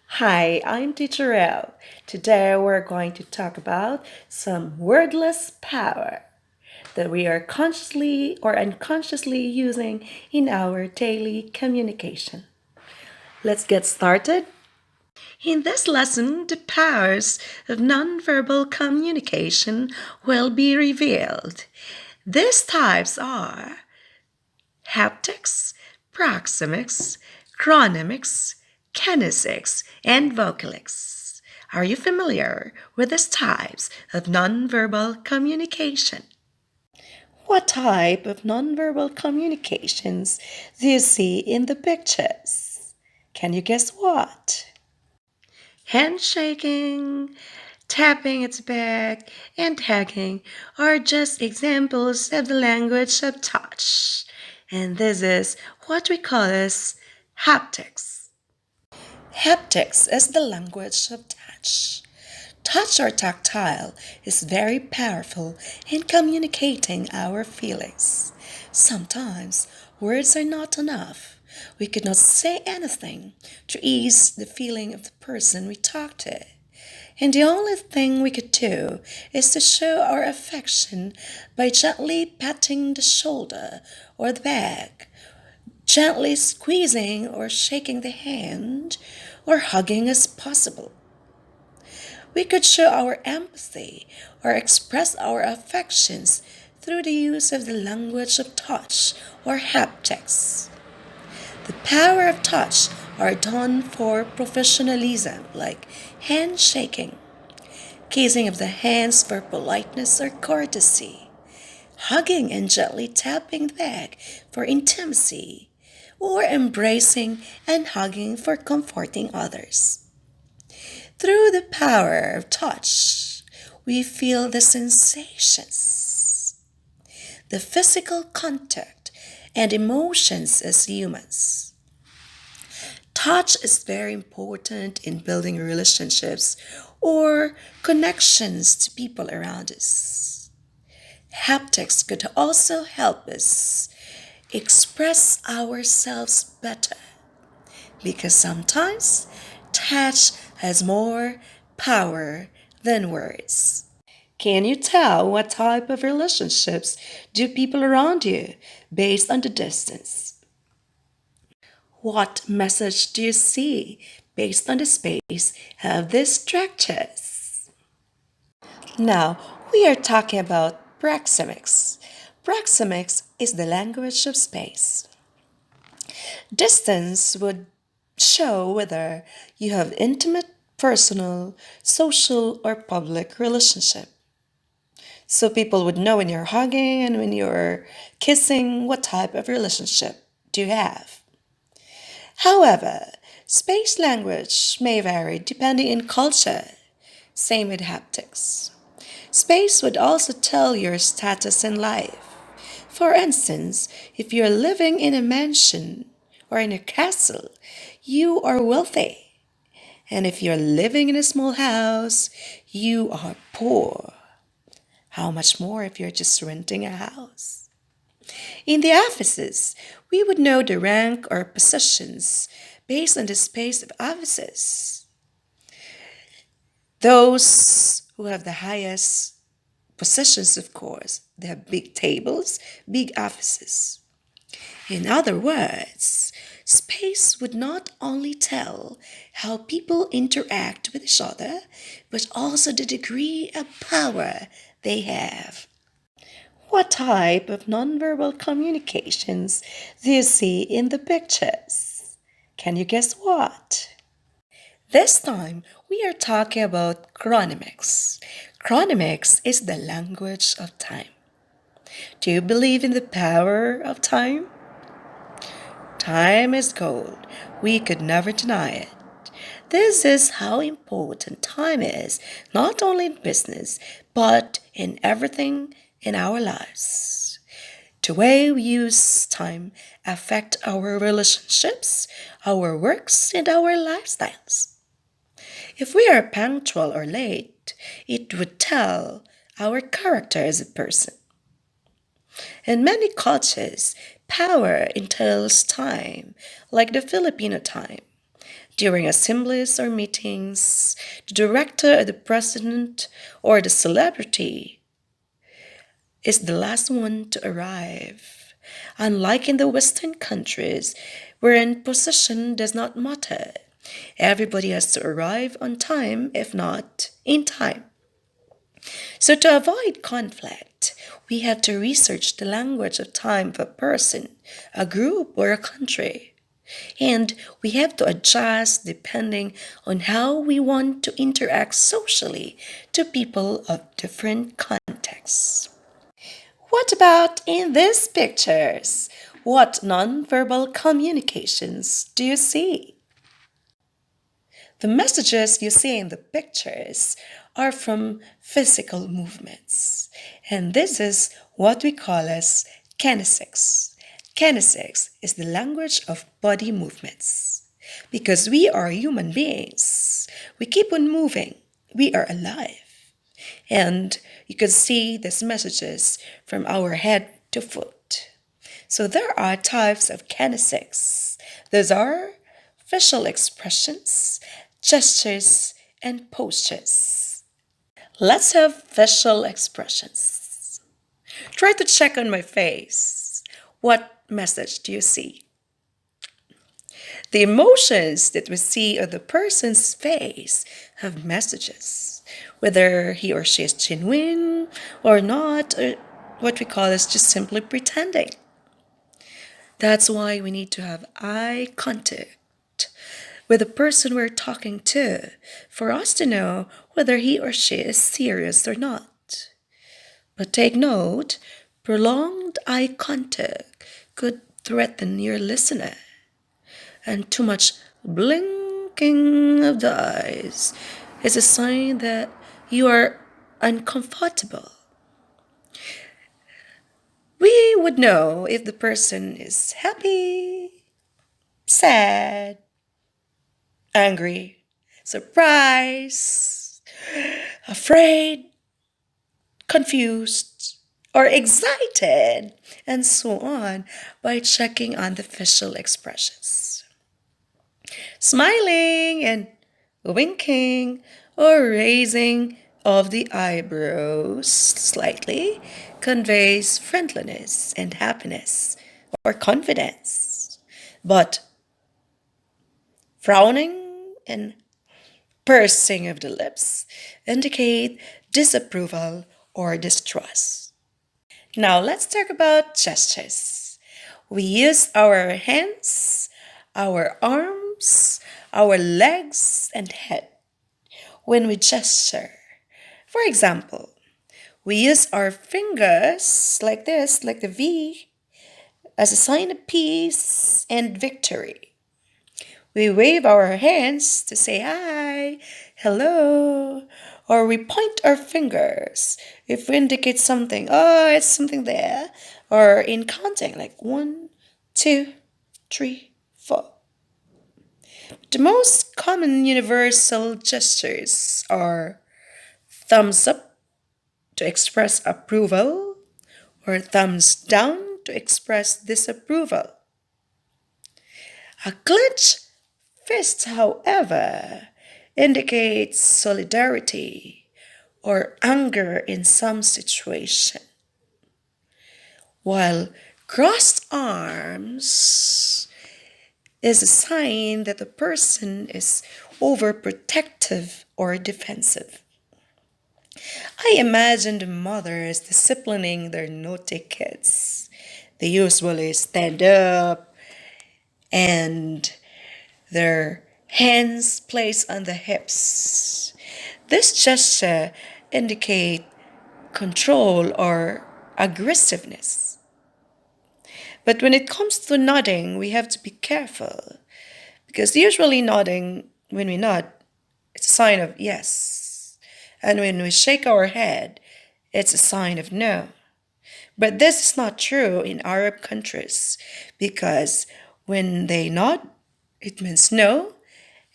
Hi, I'm Teacher El. Today we're going to talk about some wordless power that we are consciously or unconsciously using in our daily communication. Let's get started. In this lesson, the powers of nonverbal communication will be revealed. These types are haptics, proxemics, chronemics, kinesics, and vocalics. Are you familiar with these types of nonverbal communication? What type of nonverbal communications do you see in the pictures? Can you guess what? Handshaking, tapping its back, and hugging are just examples of the language of touch. And this is what we call as haptics. Haptics is the language of touch. Touch or tactile is very powerful in communicating our feelings. Sometimes words are not enough. We could not say anything to ease the feeling of the person we talk to. And the only thing we could do is to show our affection by gently patting the shoulder or the back, gently squeezing or shaking the hand, or hugging as possible. We could show our empathy or express our affections through the use of the language of touch or haptics. The power of touch are done for professionalism like handshaking, kissing of the hands for politeness or courtesy, hugging and gently tapping the back for intimacy, or embracing and hugging for comforting others. Through the power of touch, we feel the sensations, the physical contact, and emotions as humans. Touch is very important in building relationships or connections to people around us. Haptics could also help us express ourselves better because sometimes touch has more power than words. Can you tell what type of relationships do people around you based on the distance? What message do you see based on the space of these structures? Now, we are talking about Proxemics. Proxemics is the language of space. Distance would show whether you have intimate, personal, social, or public relationship. So people would know when you're hugging and when you're kissing what type of relationship do you have. However, space language may vary depending on culture. Same with haptics. Space would also tell your status in life. For instance, if you're living in a mansion or in a castle, you are wealthy. And if you're living in a small house, you are poor. How much more if you're just renting a house? In the offices, we would know the rank or positions based on the space of offices. Those who have the highest positions, of course, they have big tables, big offices. In other words, space would not only tell how people interact with each other, but also the degree of power they have. What type of nonverbal communications do you see in the pictures? Can you guess what? This time, we are talking about Chronemics. Chronemics is the language of time. Do you believe in the power of time? Time is gold. We could never deny it. This is how important time is, not only in business, but in everything in our lives. The way we use time affect our relationships, our works, and our lifestyles. If we are punctual or late, it would tell our character as a person. In many cultures, power entails time, like the Filipino time. During assemblies or meetings, the director or the president or the celebrity is the last one to arrive. Unlike in the Western countries, wherein position does not matter, everybody has to arrive on time, if not in time. So, to avoid conflict, we have to research the language of time of a person, a group, or a country. And we have to adjust depending on how we want to interact socially to people of different contexts. What about in these pictures? What nonverbal communications do you see? The messages you see in the pictures are from physical movements. And this is what we call as kinesics. Kinesics is the language of body movements. Because we are human beings, we keep on moving. We are alive. And you can see these messages from our head to foot. So there are types of kinesics. Those are facial expressions, gestures, and postures. Let's have facial expressions. Try to check on my face. What message do you see? The emotions that we see on the person's face have messages, whether he or she is genuine or not, or what we call is just simply pretending. That's why we need to have eye contact with the person we're talking to for us to know whether he or she is serious or not. But take note, prolonged eye contact could threaten your listener, and too much blinking of the eyes is a sign that you are uncomfortable. We would know if the person is happy, sad, angry, surprised, afraid, confused, or excited, and so on by checking on the facial expressions. Smiling and winking or raising of the eyebrows slightly conveys friendliness and happiness or confidence. But frowning and pursing of the lips indicate disapproval or distrust. Now let's talk about gestures. We use our hands, our arms, our legs, and head when we gesture. For example, we use our fingers like this, like the V, as a sign of peace and victory. We wave our hands to say hi, hello, or we point our fingers if we indicate something. Oh, it's something there. Or in counting, like 1, 2, 3, 4. The most common universal gestures are thumbs up to express approval or thumbs down to express disapproval. A clenched fist, however, indicates solidarity or anger in some situation, while crossed arms is a sign that the person is overprotective or defensive. I imagine the mothers disciplining their naughty kids. They usually stand up and their hands placed on the hips. This gesture indicates control or aggressiveness. But when it comes to nodding, we have to be careful because usually nodding, when we nod, it's a sign of yes. And when we shake our head, it's a sign of no. But this is not true in Arab countries because when they nod, it means no.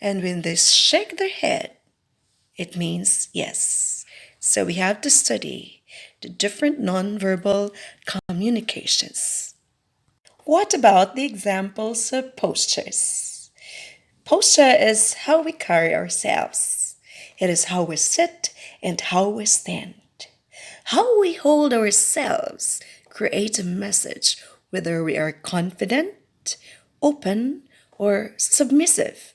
And when they shake their head, it means yes. So we have to study the different nonverbal communications. What about the examples of postures? Posture is how we carry ourselves. It is how we sit and how we stand. How we hold ourselves creates a message whether we are confident, open, or submissive.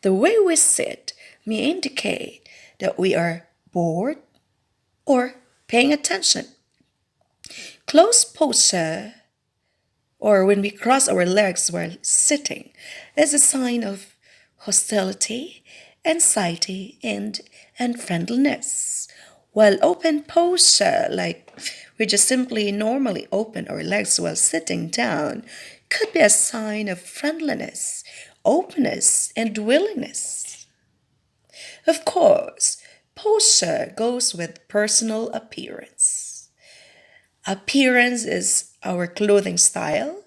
The way we sit may indicate that we are bored or paying attention. Closed posture, or when we cross our legs while sitting, is a sign of hostility, anxiety, and unfriendliness. While open posture, like we just simply normally open our legs while sitting down, could be a sign of friendliness, openness, and willingness. Of course, posture goes with personal appearance. Appearance is our clothing style,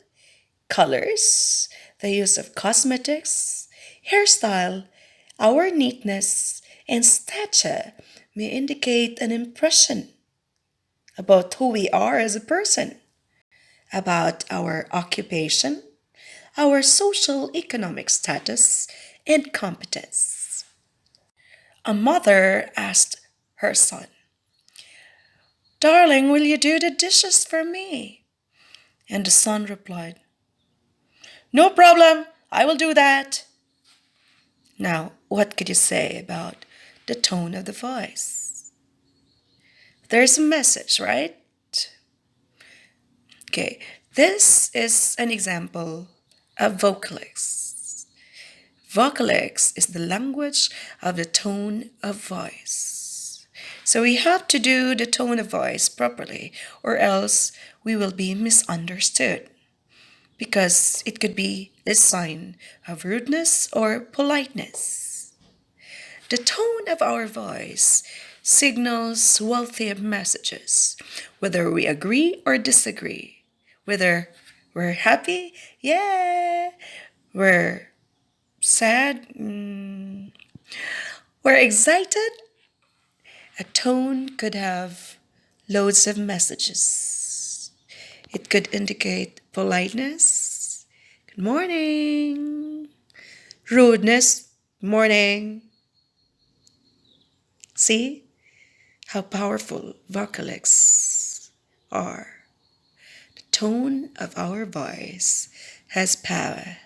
colors, the use of cosmetics, hairstyle, our neatness, and stature may indicate an impression about who we are as a person, about our occupation, our social economic status, and competence. A mother asked her son, "Darling, will you do the dishes for me?" And the son replied, "No problem, I will do that." Now, what could you say about the tone of the voice? There's a message, right? Okay, this is an example of vocalics. Vocalics is the language of the tone of voice. So we have to do the tone of voice properly, or else we will be misunderstood, because it could be a sign of rudeness or politeness. The tone of our voice signals wealthy messages, whether we agree or disagree, whether we're happy, yeah, we're sad, we're excited. A tone could have loads of messages. It could indicate politeness, good morning, rudeness, morning. See how powerful vocalics are. The tone of our voice has power.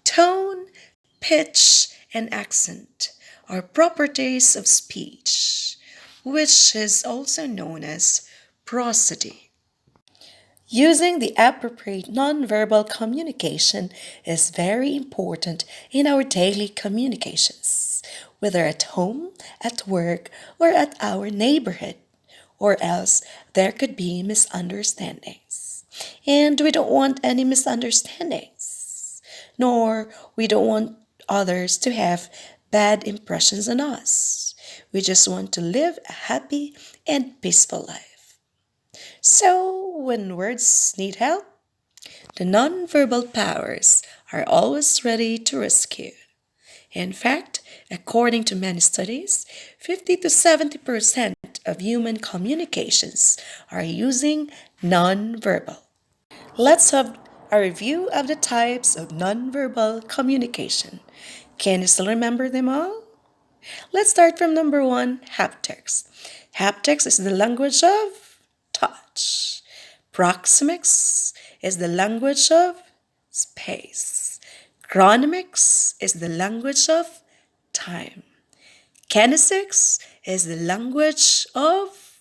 Tone, pitch, and accent are properties of speech, which is also known as prosody. Using the appropriate nonverbal communication is very important in our daily communications, whether at home, at work, or at our neighborhood, or else there could be misunderstandings. And we don't want any misunderstandings, nor we don't want others to have bad impressions on us. We just want to live a happy and peaceful life. So, when words need help, the nonverbal powers are always ready to rescue. In fact, according to many studies, 50 to 70% of human communications are using nonverbal. Let's have a review of the types of nonverbal communication. Can you still remember them all? Let's start from number 1, haptics. Haptics is the language of touch. Proxemics is the language of space. Chronemics is the language of time. Kinesics is the language of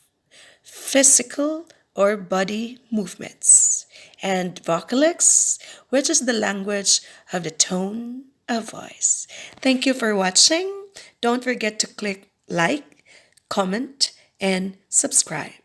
physical or body movements. And vocalics, which is the language of the tone of voice. Thank you for watching. Don't forget to click like, comment, and subscribe.